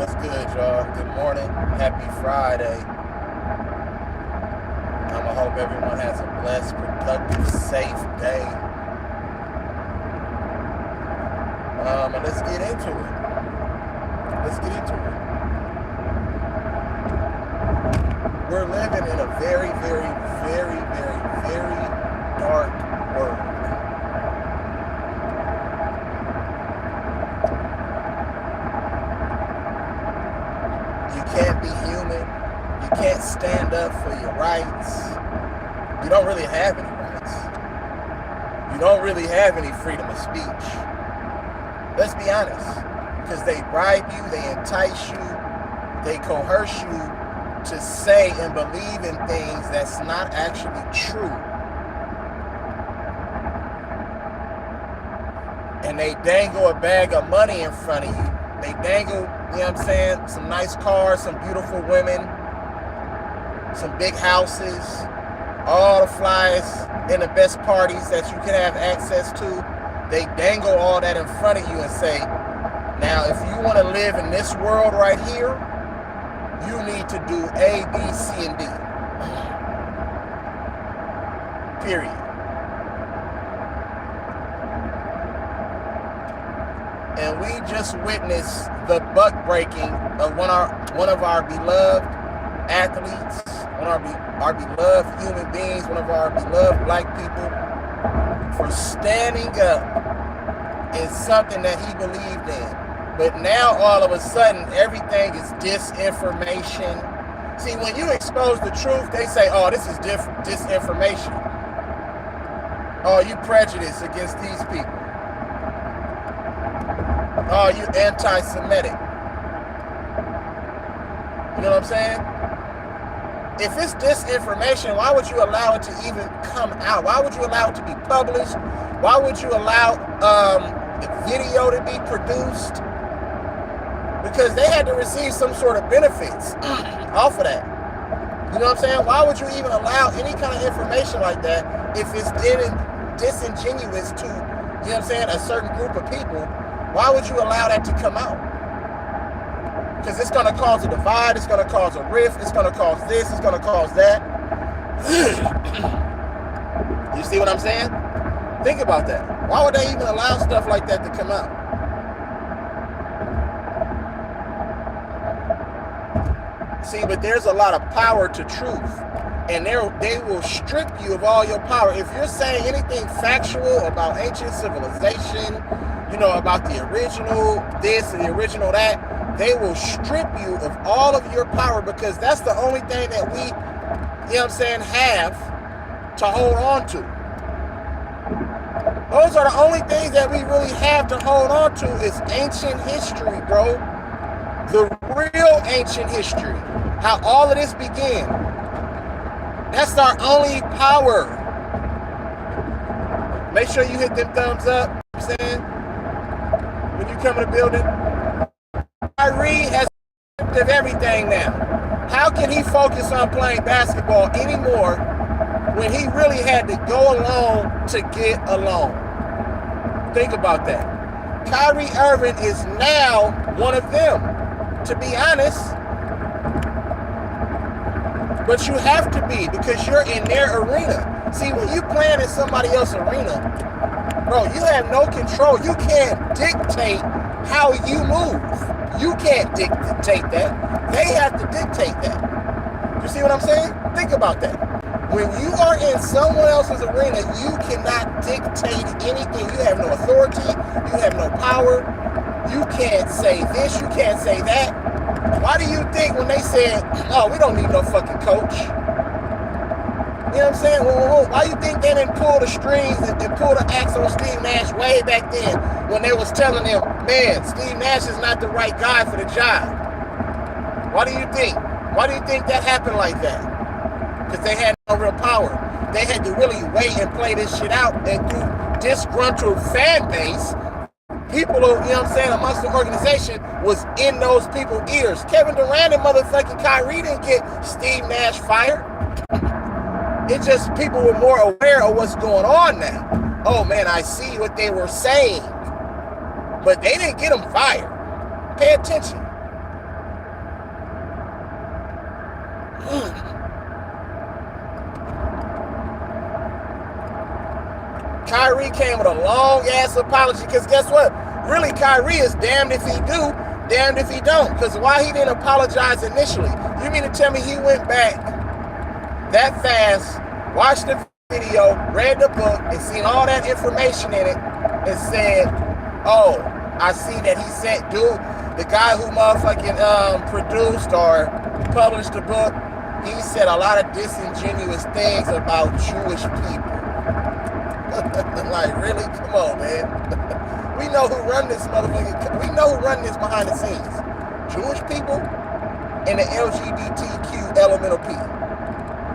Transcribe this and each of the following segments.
What's good, y'all? Good morning. Happy Friday. I hope everyone has a blessed, productive, safe day. And let's get into it. We're living in a very, very, very, very, very dark world. You can't be human. You can't stand up for your rights. You don't really have any rights. You don't really have any freedom of speech. Let's be honest. Because they bribe you, they entice you, they coerce you to say and believe in things that's not actually true. And they dangle a bag of money in front of you. They dangle, you know what I'm saying, some nice cars, some beautiful women, some big houses, all the flyers and the best parties that you can have access to. They dangle all that in front of you and say, now if you want to live in this world right here, you need to do A, B, C, and D. Period. And we just witnessed the buck breaking of one of our beloved athletes, one of our beloved human beings, one of our beloved black people, for standing up in something that he believed in. But now all of a sudden everything is disinformation. See, when you expose the truth, they say, oh, this is disinformation. Oh, you prejudice against these people. Oh, you anti-Semitic. You know what I'm saying? If it's disinformation, why would you allow it to even come out? Why would you allow it to be published? Why would you allow the video to be produced? Because they had to receive some sort of benefits off of that. You know what I'm saying? Why would you even allow any kind of information like that if it's disingenuous to, you know what I'm saying, a certain group of people? Why would you allow that to come out? Because it's going to cause a divide, it's going to cause a rift, it's going to cause this, it's going to cause that. You see what I'm saying? Think about that. Why would they even allow stuff like that to come out? See, but there's a lot of power to truth. And they will strip you of all your power. If you're saying anything factual about ancient civilization, you know, about the original this and the original that, they will strip you of all of your power, because that's the only thing that we, you know what I'm saying, have to hold on to. Those are the only things that we really have to hold on to is ancient history, bro. The real ancient history. How all of this began. That's our only power. Make sure you hit them thumbs up, you know what I'm saying? When you come in the building. Kyrie has of everything now. How can he focus on playing basketball anymore when he really had to go alone to get along? Think about that. Kyrie Irving is now one of them, to be honest. But you have to be, because you're in their arena. See, when you playing in somebody else's arena, bro, you have no control. You can't dictate how you move. You can't dictate that. They have to dictate that. You see what I'm saying? Think about that. When you are in someone else's arena, you cannot dictate anything. You have no authority. You have no power. You can't say this. You can't say that. Why do you think when they said, oh, we don't need no fucking coach? You know what I'm saying? Why do you think they didn't pull the strings and pull the axe on Steve Nash way back then when they was telling him, man, Steve Nash is not the right guy for the job? Why do you think? Why do you think that happened like that? Because they had no real power. They had to really wait and play this shit out, and through disgruntled fan base, people, you know what I'm saying, amongst the organization was in those people's ears. Kevin Durant and motherfucking Kyrie didn't get Steve Nash fired. It's just people were more aware of what's going on now. Oh man, I see what they were saying. But they didn't get him fired. Pay attention. Kyrie came with a long-ass apology, because guess what? Really, Kyrie is damned if he do, damned if he don't. Because why he didn't apologize initially? You mean to tell me he went back that fast, watched the video, read the book, and seen all that information in it, and said, oh, I see that he said, dude, the guy who motherfucking produced or published the book, he said a lot of disingenuous things about Jewish people. Like, really? Come on, man. We know who run this motherfucker. We know who run this behind the scenes. Jewish people and the LGBTQ elemental P.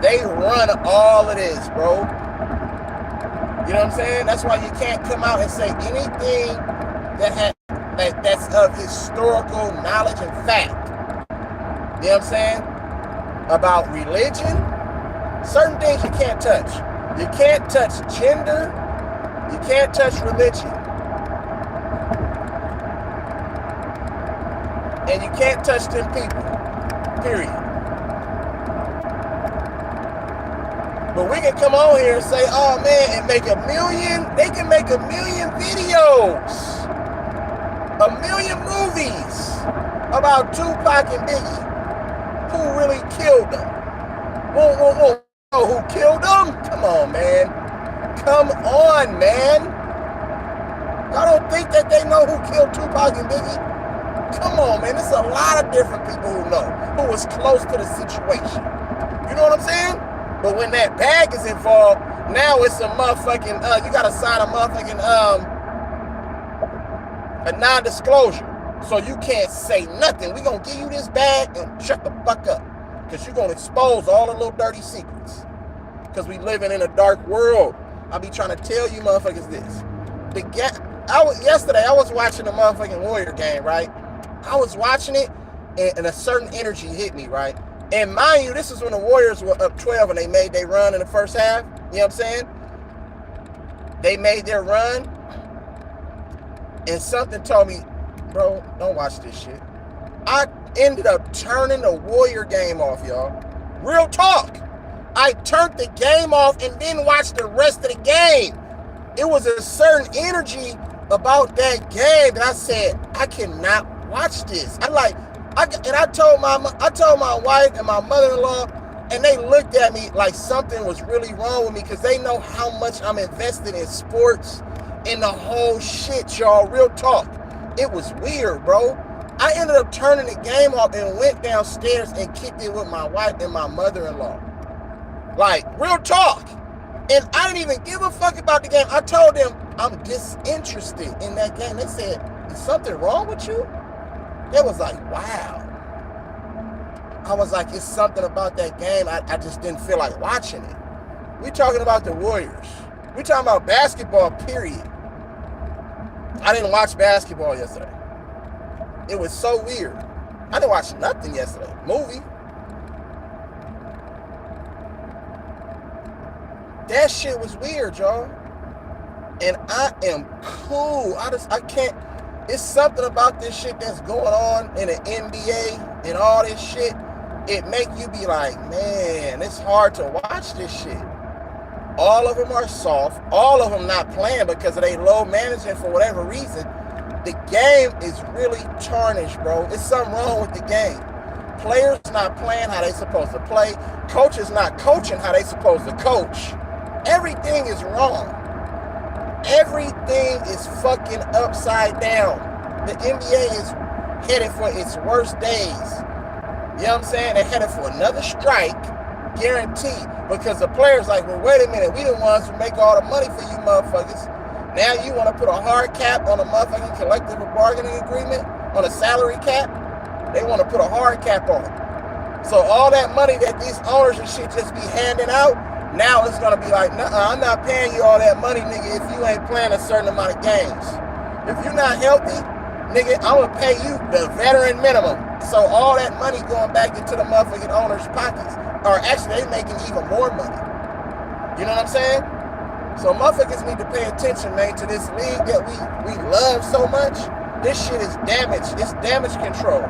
They run all of this, bro. You know what I'm saying? That's why you can't come out and say anything that's of historical knowledge and fact. You know what I'm saying? About religion. Certain things you can't touch. You can't touch gender. You can't touch religion. And you can't touch them people. Period. But we can come on here and say, oh man, and make 1 million. They can make 1 million videos. 1 million movies about Tupac and Biggie. Who really killed them? Whoa. Oh, who killed them? Come on, man. Come on, man. I don't think that they know who killed Tupac and Biggie. Come on, man. There's a lot of different people who know, who was close to the situation. You know what I'm saying? But when that bag is involved, now it's a motherfucking, you gotta sign a motherfucking, a non-disclosure. So you can't say nothing. We gonna give you this bag and shut the fuck up. Because you're gonna expose all the little dirty secrets. Because we living in a dark world. I be trying to tell you motherfuckers this. Yesterday, I was watching the motherfucking Warrior game, right? I was watching it, and a certain energy hit me, right? And mind you, this is when the Warriors were up 12 and they made their run in the first half. You know what I'm saying? They made their run, and something told me, bro, don't watch this shit. I ended up turning the Warrior game off, y'all. Real talk. I turned the game off and didn't watch the rest of the game. It was a certain energy about that game that I said, I cannot watch this. I told my wife and my mother-in-law, and they looked at me like something was really wrong with me, because they know how much I'm invested in sports and the whole shit, y'all. Real talk. It was weird, bro. I ended up turning the game off and went downstairs and kicked it with my wife and my mother-in-law. Like, real talk. And I didn't even give a fuck about the game. I told them I'm disinterested in that game. They said, is something wrong with you? They was like, wow. I was like, it's something about that game. I just didn't feel like watching it. We talking about the Warriors. We talking about basketball, period. I didn't watch basketball yesterday. It was so weird. I didn't watch nothing yesterday. Movie. That shit was weird, y'all. And I am cool. I can't. It's something about this shit that's going on in the NBA and all this shit. It make you be like, man, it's hard to watch this shit. All of them are soft. All of them not playing because of their low management for whatever reason. The game is really tarnished, bro. It's something wrong with the game. Players not playing how they supposed to play. Coaches not coaching how they supposed to coach. Everything is wrong. Everything is fucking upside down. The NBA is headed for its worst days. You know what I'm saying? They're headed for another strike, guaranteed. Because the players like, well, wait a minute. We the ones who make all the money for you motherfuckers. Now you want to put a hard cap on a motherfucking collective bargaining agreement, on a salary cap? They want to put a hard cap on it. So all that money that these owners and shit just be handing out, now it's going to be like, nah, I'm not paying you all that money, nigga, if you ain't playing a certain amount of games. If you're not healthy, nigga, I'm going to pay you the veteran minimum. So all that money going back into the motherfucking owner's pockets. Or actually, they making even more money. You know what I'm saying? So motherfuckers need to pay attention, man, to this league that we love so much. This shit is damage. It's damage control.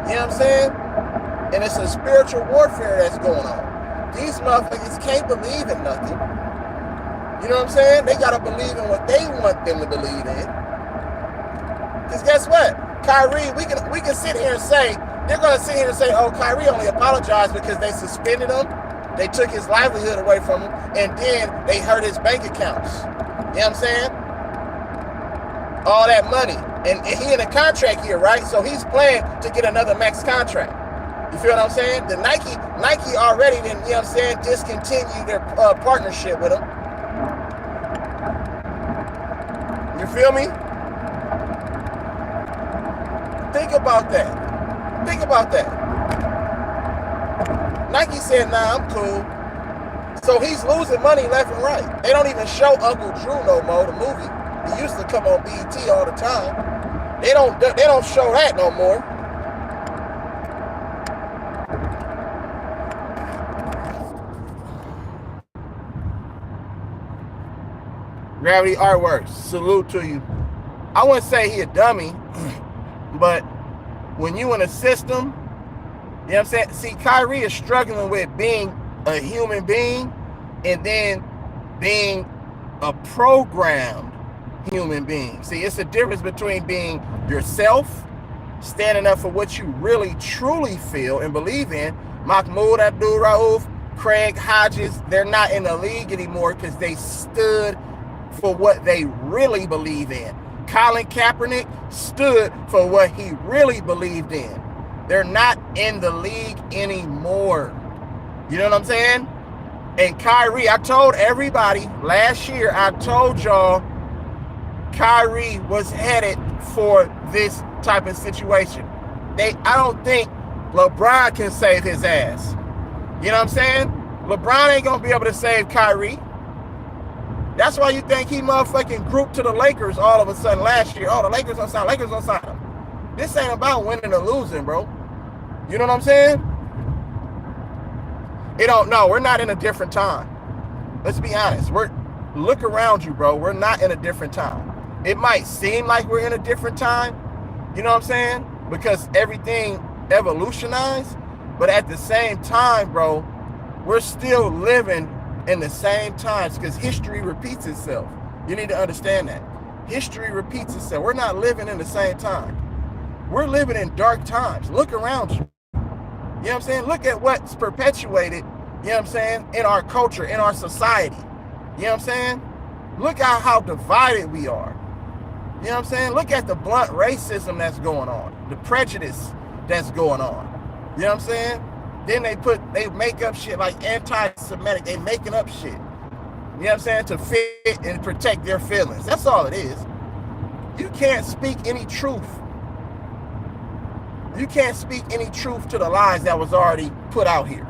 You know what I'm saying? And it's a spiritual warfare that's going on. These motherfuckers can't believe in nothing. You know what I'm saying? They gotta believe in what they want them to believe in. Because guess what? Kyrie, we can sit here and say, they're gonna sit here and say, oh, Kyrie only apologized because they suspended him, they took his livelihood away from him, and then they hurt his bank accounts. You know what I'm saying? All that money. And he in a contract here, right? So he's playing to get another max contract. You feel what I'm saying? The Nike already didn't, you know what I'm saying, discontinue their partnership with him. You feel me? Think about that. Think about that. Nike said, nah, I'm cool. So he's losing money left and right. They don't even show Uncle Drew no more, the movie. He used to come on BET all the time. They don't show that no more. Gravity Artworks, salute to you. I wouldn't say he a dummy, but when you in a system, you know what I'm saying? See, Kyrie is struggling with being a human being and then being a programmed human being. See, it's the difference between being yourself, standing up for what you really, truly feel and believe in. Mahmoud Abdul-Rauf, Craig Hodges, they're not in the league anymore because they stood for what they really believe in. Colin Kaepernick stood for what he really believed in. They're not in the league anymore. You know what I'm saying? And Kyrie, I told everybody last year, I told y'all Kyrie was headed for this type of situation. I don't think LeBron can save his ass. You know what I'm saying? LeBron ain't gonna be able to save Kyrie. That's why you think he motherfucking grouped to the Lakers all of a sudden last year. Oh, the Lakers don't sign him. This ain't about winning or losing, bro. You know what I'm saying? We're not in a different time. Let's be honest. Look around you, bro. We're not in a different time. It might seem like we're in a different time, you know what I'm saying? Because everything evolutionized, but at the same time, bro, we're still living in the same times because history repeats itself. You need to understand that. History repeats itself. We're not living in the same time. We're living in dark times. Look around you. You know what I'm saying? Look at what's perpetuated, you know what I'm saying, in our culture, in our society. You know what I'm saying? Look at how divided we are. You know what I'm saying? Look at the blunt racism that's going on, the prejudice that's going on. You know what I'm saying? Then they make up shit like anti-Semitic. They making up shit. You know what I'm saying? To fit and protect their feelings. That's all it is. You can't speak any truth. You can't speak any truth to the lies that was already put out here.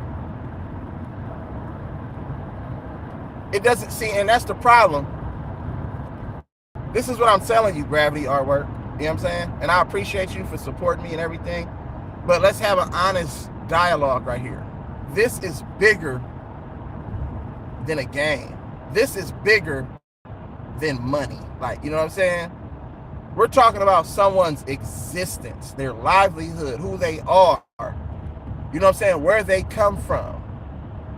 It doesn't see, and that's the problem. This is what I'm telling you, Gravity Artwork. You know what I'm saying? And I appreciate you for supporting me and everything. But let's have an honest dialogue right here. This is bigger than a game. This is bigger than money. Like, you know what I'm saying? We're talking about someone's existence, their livelihood, who they are. You know what I'm saying? Where they come from.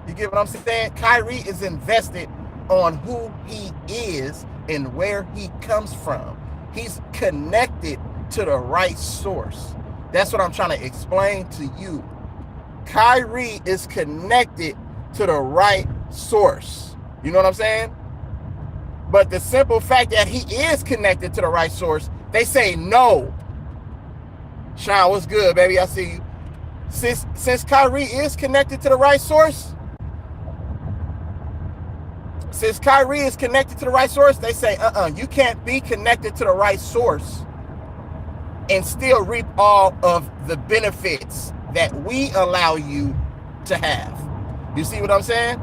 You get what I'm saying? Kyrie is invested on who he is and where he comes from. He's connected to the right source. That's what I'm trying to explain to you. Kyrie is connected to the right source. You know what I'm saying? But the simple fact that he is connected to the right source, they say no. Sean, what's good, baby? I see you. Since Kyrie is connected to the right source, they say, you can't be connected to the right source and still reap all of the benefits that we allow you to have. You see what I'm saying?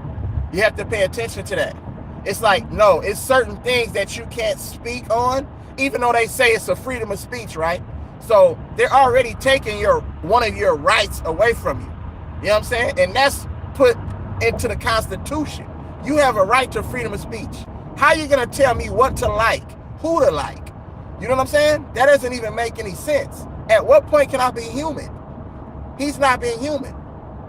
You have to pay attention to that. It's like, no, it's certain things that you can't speak on, even though they say it's a freedom of speech, right? So they're already taking one of your rights away from you. You know what I'm saying? And that's put into the Constitution. You have a right to freedom of speech. How are you going to tell me what to like, who to like? You know what I'm saying? That doesn't even make any sense. At what point can I be human? He's not being human.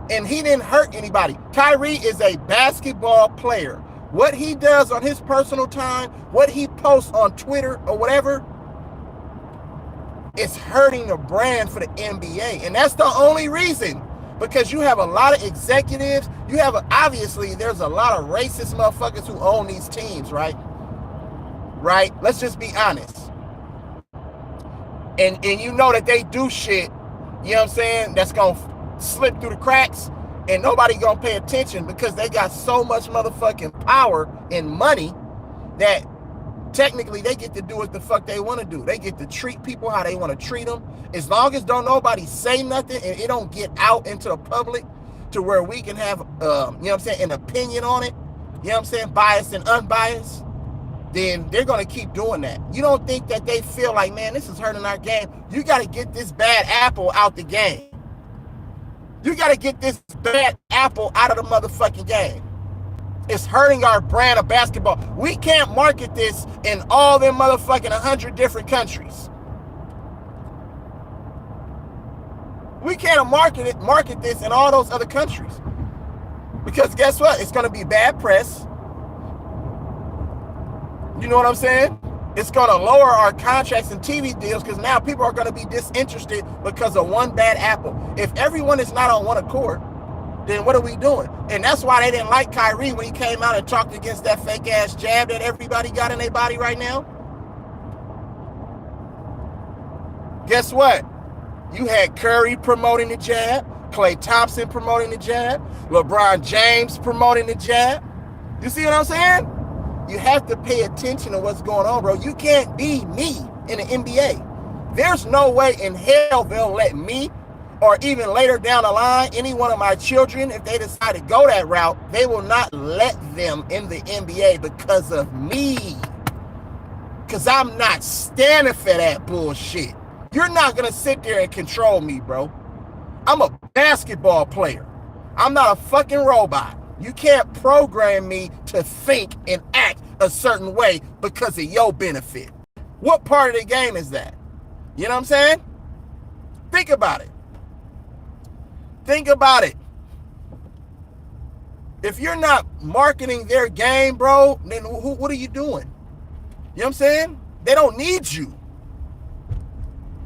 And he didn't hurt anybody. Kyrie is a basketball player What he does on his personal time, what he posts on Twitter or whatever, it's hurting the brand for the NBA. And that's the only reason. Because you have a lot of executives, obviously there's a lot of racist motherfuckers who own these teams, right? Right? Let's just be honest. And you know that they do shit, you know what I'm saying, that's gonna slip through the cracks, and nobody gonna pay attention because they got so much motherfucking power and money that technically they get to do what the fuck they want to do. They get to treat people how they want to treat them. As long as don't nobody say nothing and it don't get out into the public to where we can have, you know what I'm saying, an opinion on it, you know what I'm saying, biased and unbiased, then they're going to keep doing that. You don't think that they feel like, man, this is hurting our game. You got to get this bad apple out the game. You got to get this bad apple out of the motherfucking game. It's hurting our brand of basketball. We can't market this in all them motherfucking 100 different countries. We can't market this in all those other countries. Because guess what? It's going to be bad press. You know what I'm saying? It's going to lower our contracts and TV deals because now people are going to be disinterested because of one bad apple. If everyone is not on one accord, then what are we doing? And that's why they didn't like Kyrie when he came out and talked against that fake ass jab that everybody got in their body right now. Guess what? You had Curry promoting the jab, Klay Thompson promoting the jab, LeBron James promoting the jab. You see what I'm saying? You have to pay attention to what's going on, bro. You can't be me in the NBA. There's no way in hell they'll let me, or even later down the line, any one of my children, if they decide to go that route, they will not let them in the NBA because of me. Because I'm not standing for that bullshit. You're not going to sit there and control me, bro. I'm a basketball player. I'm not a fucking robot. You can't program me to think and act a certain way because of your benefit. What part of the game is that? You know what I'm saying? Think about it. Think about it. If you're not marketing their game, bro, then what are you doing? You know what I'm saying? They don't need you.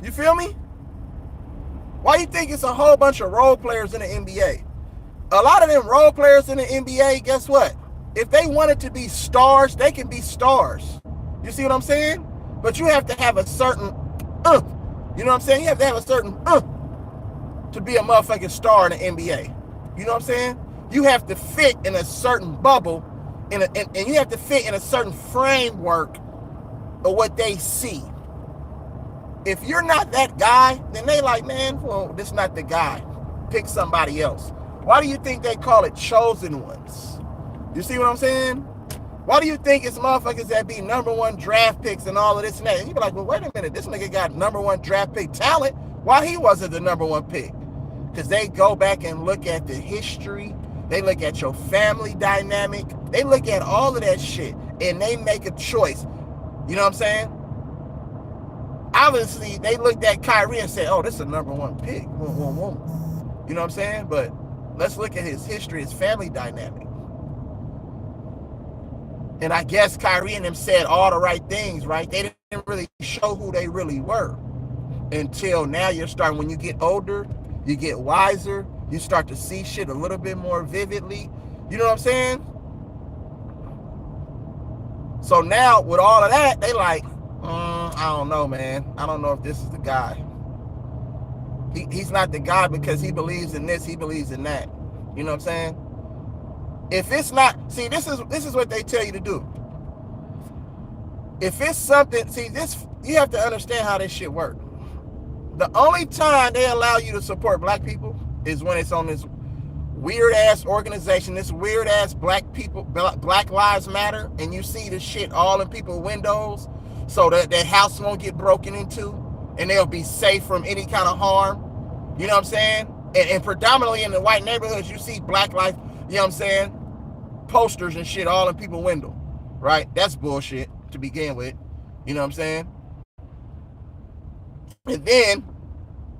You feel me? Why you think it's a whole bunch of role players in the NBA? A lot of them role players in the NBA, guess what? If they wanted to be stars, they can be stars. You see what I'm saying? But you have to have a certain, you know what I'm saying? You have to have a certain, to be a motherfucking star in the NBA. You know what I'm saying? You have to fit in a certain bubble, and you have to fit in a certain framework of what they see. If you're not that guy, then they like, man, well, this is not the guy. Pick somebody else. Why do you think they call it chosen ones? You see what I'm saying? Why do you think it's motherfuckers that be number one draft picks and all of this and that? And you be like, well, wait a minute, this nigga got number one draft pick talent. Why he wasn't the number one pick? Because they go back and look at the history. They look at your family dynamic. They look at all of that shit and they make a choice. You know what I'm saying? Obviously, they looked at Kyrie and said, oh, this is a number one pick. You know what I'm saying? But let's look at his history, his family dynamic. And I guess Kyrie and them said all the right things, right? They didn't really show who they really were until now. You're starting, when you get older, you get wiser, you start to see shit a little bit more vividly. You know what I'm saying? So now with all of that, they like, I don't know, man. I don't know if this is the guy. He's not the guy because he believes in this, he believes in that. You know what I'm saying? If it's not, see, this is what they tell you to do. If it's something, see, this, you have to understand how this shit works. The only time they allow you to support black people is when it's on this weird ass organization, this weird ass Black Lives Matter, and you see this shit all in people's windows so that their house won't get broken into and they'll be safe from any kind of harm. You know what I'm saying? And predominantly in the white neighborhoods, you see Black life, you know what I'm saying, posters and shit all in people's window, right? That's bullshit to begin with. You know what I'm saying? And then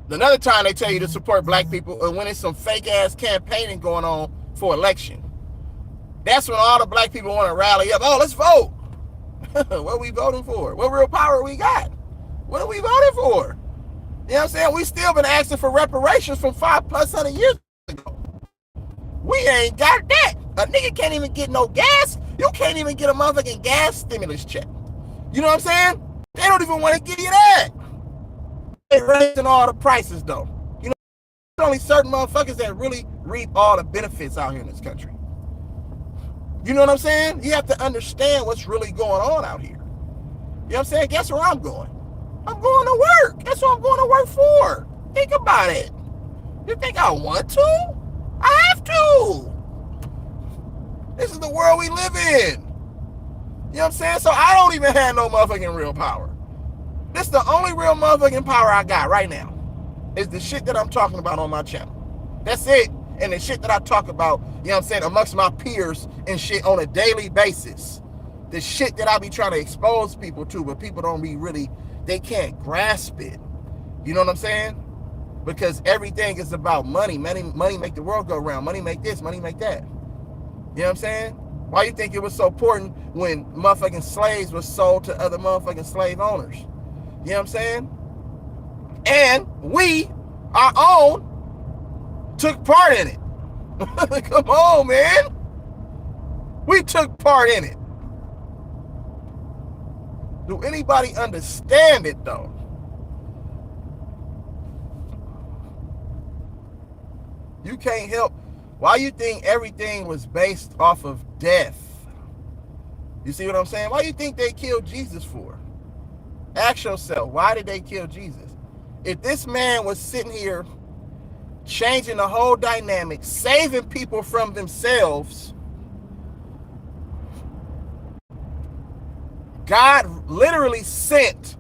another time they tell you to support black people and when it's some fake ass campaigning going on for election. That's when all the black people want to rally up. Oh, let's vote. What are we voting for? What real power we got? What are we voting for? You know what I'm saying? We still been asking for reparations from 500+ years ago. We ain't got that. A nigga can't even get no gas. You can't even get a motherfucking gas stimulus check. You know what I'm saying? They don't even want to give you that. They raising all the prices though. You know, there's only certain motherfuckers that really reap all the benefits out here in this country. You know what I'm saying? You have to understand what's really going on out here. You know what I'm saying? Guess where I'm going? I'm going to work. That's what I'm going to work for. Think about it. You think I want to? I have to. This is the world we live in. You know what I'm saying? So I don't even have no motherfucking real power. This is the only real motherfucking power I got right now. Is the shit that I'm talking about on my channel. That's it. And the shit that I talk about, you know what I'm saying, amongst my peers and shit on a daily basis. The shit that I be trying to expose people to, but people don't be really, they can't grasp it. You know what I'm saying? Because everything is about money. Money make the world go round. Money make this, money make that. You know what I'm saying? Why you think it was so important when motherfucking slaves were sold to other motherfucking slave owners? You know what I'm saying? And we, our own, took part in it. Come on, man. We took part in it. Do anybody understand it, though? You can't help. Why you think everything was based off of death? You see what I'm saying? Why you think they killed Jesus for? Ask yourself, why did they kill Jesus? If this man was sitting here changing the whole dynamic, saving people from themselves, God literally sent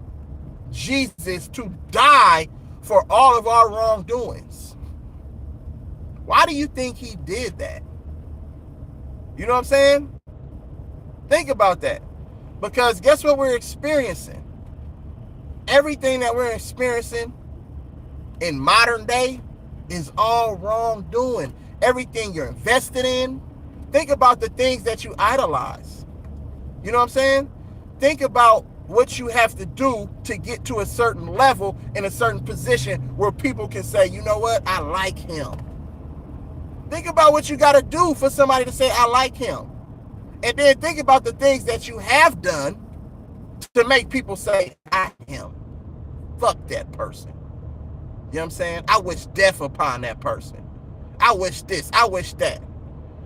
Jesus to die for all of our wrongdoings. Why do you think he did that? You know what I'm saying? Think about that. Because guess what we're experiencing? Everything that we're experiencing in modern day is all wrongdoing. Everything you're invested in. Think about the things that you idolize. You know what I'm saying? Think about what you have to do to get to a certain level in a certain position where people can say, you know what, I like him. Think about what you got to do for somebody to say, I like him. And then think about the things that you have done to make people say, I like him. Fuck that person. You know what I'm saying? I wish death upon that person. I wish this, I wish that.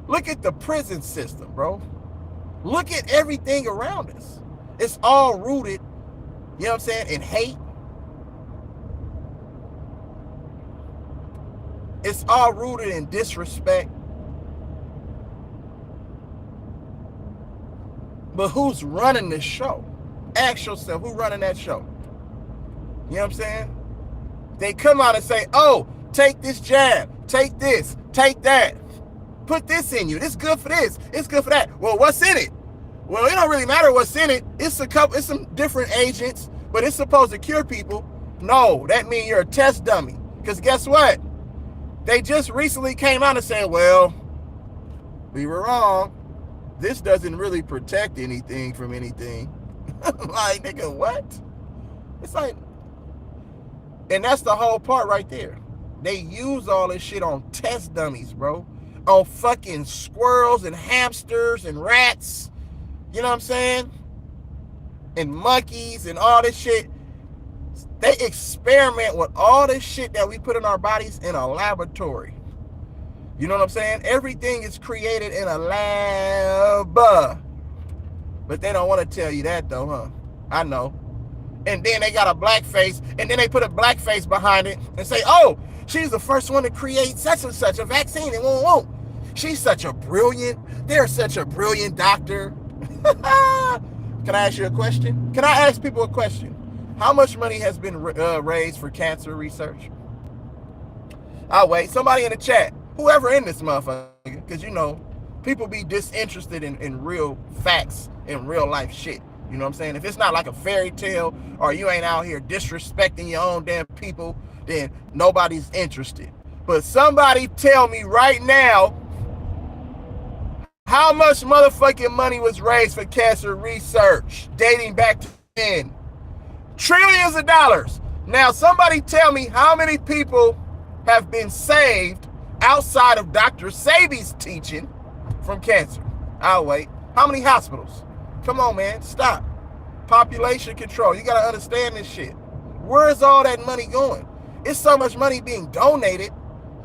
Look at the prison system, bro. Look at everything around us. It's all rooted, you know what I'm saying, in hate. It's all rooted in disrespect. But who's running this show? Ask yourself, who's running that show? You know what I'm saying? They come out and say, oh, take this jab, take this, take that. Put this in you. It's good for this. It's good for that. Well, what's in it? Well, it don't really matter what's in it. It's some different agents, but it's supposed to cure people. No, that means you're a test dummy. Because guess what? They just recently came out and said, well, we were wrong. This doesn't really protect anything from anything. Like, nigga, what? It's like, and that's the whole part right there. They use all this shit on test dummies, bro. On fucking squirrels and hamsters and rats. You know what I'm saying? And monkeys and all this shit. They experiment with all this shit that we put in our bodies in a laboratory. You know what I'm saying? Everything is created in a lab. But they don't want to tell you that though, huh? I know. And then they got a black face, and then they put a black face behind it and say, oh, she's the first one to create such and such a vaccine. And won't. She's such a brilliant, they're such a brilliant doctor. Can I ask you a question? Can I ask people a question? How much money has been raised for cancer research? I'll wait. Somebody in the chat, whoever in this motherfucker, because you know, people be disinterested in real facts and real life shit. You know what I'm saying? If it's not like a fairy tale or you ain't out here disrespecting your own damn people, then nobody's interested. But somebody tell me right now, How much motherfucking money was raised for cancer research dating back to then? Trillions of dollars. Now, somebody tell me how many people have been saved outside of Dr. Sebi's teaching from cancer. I'll wait. How many hospitals? Come on, man. Stop. Population control. You got to understand this shit. Where is all that money going? It's so much money being donated.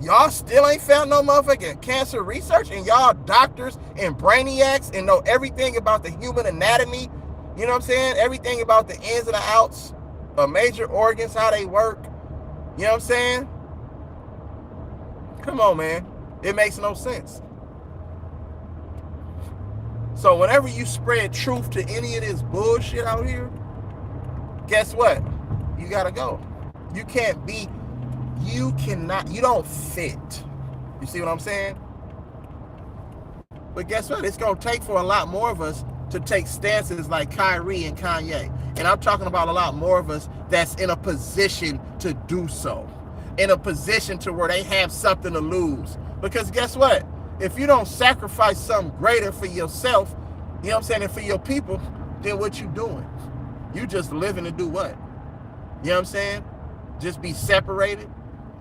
Y'all still ain't found no motherfucking cancer research, and y'all doctors and brainiacs and know everything about the human anatomy. You know what I'm saying? Everything about the ins and the outs of major organs, how they work. You know what I'm saying? Come on, man. It makes no sense. So whenever you spread truth to any of this bullshit out here, guess what? You gotta go. You can't be, you cannot, you don't fit. You see what I'm saying? But guess what? It's gonna take for a lot more of us to take stances like Kyrie and Kanye. And I'm talking about a lot more of us that's in a position to do so. In a position to where they have something to lose. Because guess what? If you don't sacrifice something greater for yourself, you know what I'm saying, and for your people, then what you doing? You just living to do what? You know what I'm saying? Just be separated.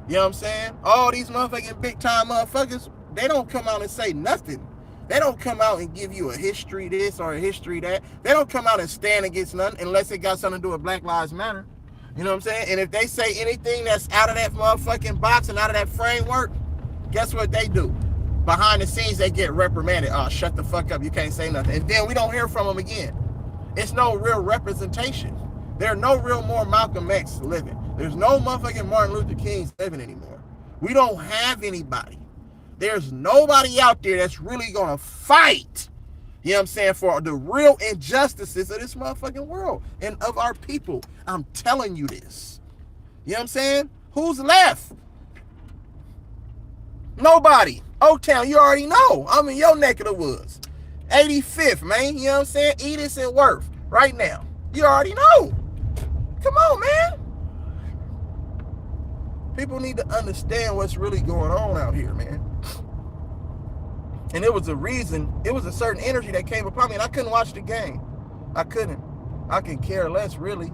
You know what I'm saying? All these motherfucking big time motherfuckers, they don't come out and say nothing. They don't come out and give you a history this or a history that. They don't come out and stand against nothing unless it got something to do with Black Lives Matter. You know what I'm saying? And if they say anything that's out of that motherfucking box and out of that framework, guess what they do? Behind the scenes, they get reprimanded. Oh, shut the fuck up. You can't say nothing. And then we don't hear from them again. It's no real representation. There are no real more Malcolm X living. There's no motherfucking Martin Luther Kings living anymore. We don't have anybody. There's nobody out there that's really going to fight, you know what I'm saying, for the real injustices of this motherfucking world and of our people. I'm telling you this. You know what I'm saying? Who's left? Nobody. Oaktown, you already know. I'm in your neck of the woods. 85th, man. You know what I'm saying? Edith and Worth right now. You already know. Come on, man. People need to understand what's really going on out here, man. And it was a reason, it was a certain energy that came upon me, and I couldn't watch the game. I couldn't. I could care less, really.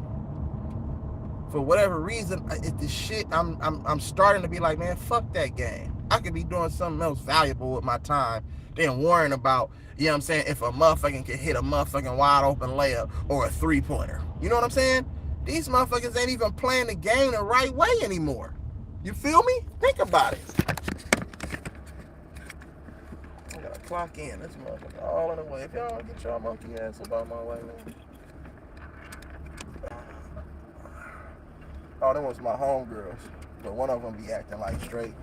For whatever reason, the shit, I'm starting to be like, man, fuck that game. I could be doing something else valuable with my time than worrying about, you know what I'm saying, if a motherfucking can hit a motherfucking wide open layup or a 3-pointer. You know what I'm saying? These motherfuckers ain't even playing the game the right way anymore. You feel me? Think about it. I gotta clock in. This motherfucker all in the way. If y'all don't get y'all monkey ass about my way, man. Oh, them was my homegirls. But one of them be acting like straight.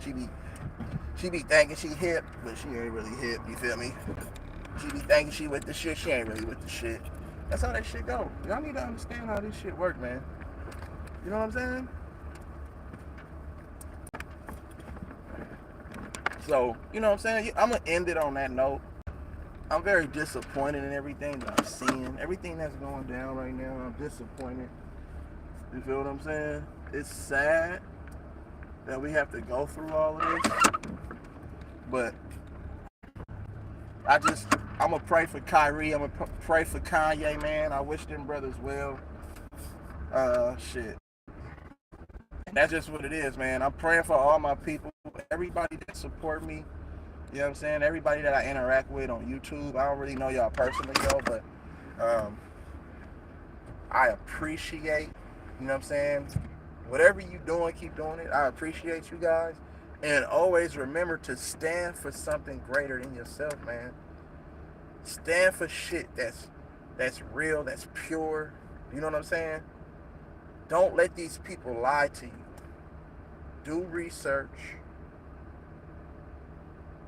She be thinking she hip, but she ain't really hip, you feel me? She be thinking she with the shit, she ain't really with the shit. That's how that shit go. Y'all need to understand how this shit work, man. You know what I'm saying? So, you know what I'm saying? I'm going to end it on that note. I'm very disappointed in everything that I'm seeing. Everything that's going down right now, I'm disappointed. You feel what I'm saying? It's sad that we have to go through all of this. But I'm going to pray for Kyrie. I'm going to pray for Kanye, man. I wish them brothers well. Shit. That's just what it is, man. I'm praying for all my people, everybody that support me. You know what I'm saying? Everybody that I interact with on YouTube. I don't really know y'all personally, though, but I appreciate, you know what I'm saying? Whatever you doing, keep doing it. I appreciate you guys. And always remember to stand for something greater than yourself, man. Stand for shit that's real, that's pure. You know what I'm saying? Don't let these people lie to you. Do research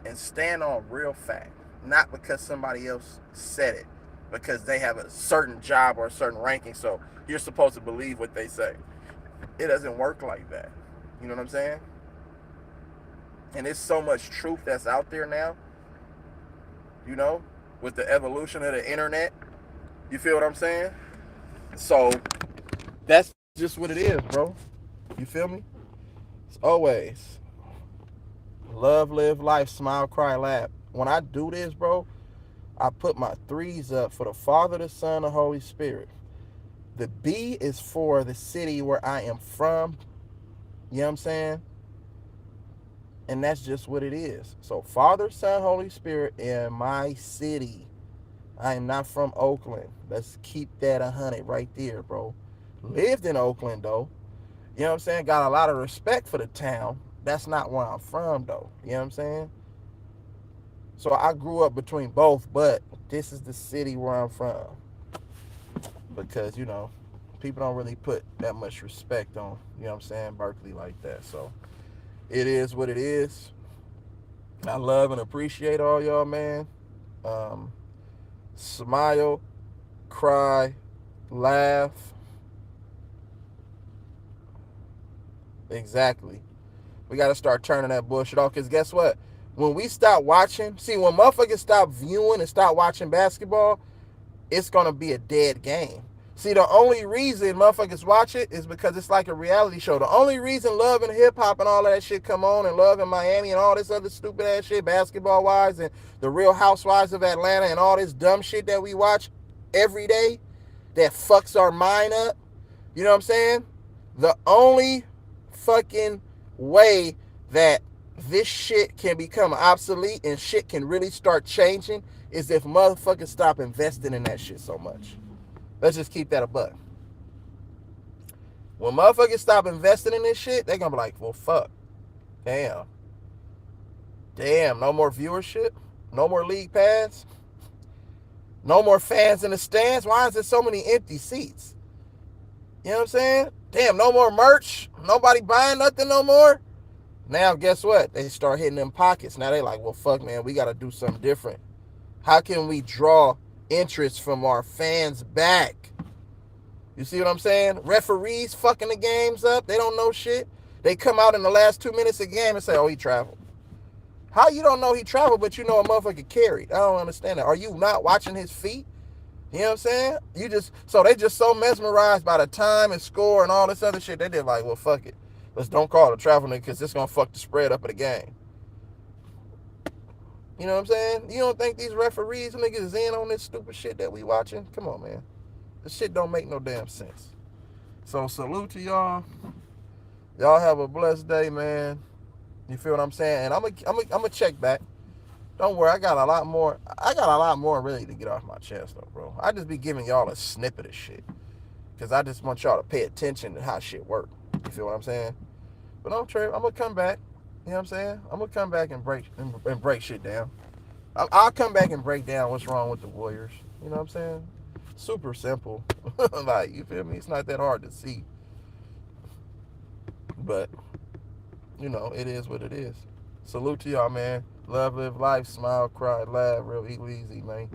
and stand on real fact. Not because somebody else said it. Because they have a certain job or a certain ranking, so you're supposed to believe what they say. It doesn't work like that. You know what I'm saying? And there's so much truth that's out there now. You know? With the evolution of the internet. You feel what I'm saying? So, that's just what it is, bro. You feel me? As always, love, live life, smile, cry, laugh. when I do this, bro, I put my threes up for the Father, the Son, the Holy Spirit. The B is for the city where I am from. You know what I'm saying? And that's just what it is. So Father, Son, Holy Spirit in my city. I am not from Oakland. Let's keep that 100 right there, bro. Lived in Oakland, though. You know what I'm saying? Got a lot of respect for the town. That's not where I'm from, though. You know what I'm saying? So I grew up between both, but this is the city where I'm from. Because, people don't really put that much respect on, Berkeley like that. So it is what it is. I love and appreciate all y'all, man. Um, Smile, cry, laugh. Exactly. We got to start turning that bullshit off. Because guess what? When we stop watching, see, when motherfuckers stop viewing and stop watching basketball, it's going to be a dead game. See, the only reason motherfuckers watch it is because it's like a reality show. The only reason Love and Hip Hop and all of that shit come on, and Love in Miami and all this other stupid ass shit, basketball wise, and the Real Housewives of Atlanta and all this dumb shit that we watch every day that fucks our mind up. You know what I'm saying? The only fucking way that this shit can become obsolete and shit can really start changing is if motherfuckers stop investing in that shit so much. Let's just keep that a buck. When motherfuckers stop investing in this shit, they're gonna be like, well, fuck. Damn. Damn, no more viewership? No more league pass? No more fans in the stands? Why is there so many empty seats? You know what I'm saying? Damn, no more merch? Nobody buying nothing no more? Now, guess what? They start hitting them pockets. Now they like, well, fuck, man, we gotta do something different. How can we draw interest from our fans back? You see what I'm saying? Referees fucking the games up. They don't know shit. They come out in the last 2 minutes of the game and say, oh, he traveled. How you don't know he traveled, but you know a motherfucker carried? I don't understand that. Are you not watching his feet? You know what I'm saying? They just so mesmerized by the time and score and all this other shit. They did like, well, fuck it. Let's don't call it a traveling because it's going to fuck the spread up of the game. You know what I'm saying? You don't think these referees niggas is in on this stupid shit that we watching? Come on, man. This shit don't make no damn sense. So salute to y'all. Y'all have a blessed day, man. You feel what I'm saying? And I'm gonna check back. Don't worry, I got a lot more. I got a lot more really to get off my chest, though, bro. I just be giving y'all a snippet of shit because I just want y'all to pay attention to how shit work. You feel what I'm saying? But don't trip. I'm gonna come back. You know what I'm saying? I'm gonna come back and break shit down. I'll come back and break down what's wrong with the Warriors. You know what I'm saying? Super simple. Like, you feel me? It's not that hard to see. But, it is what it is. Salute to y'all, man. Love, live life, smile, cry, laugh, real E-Leezy, man.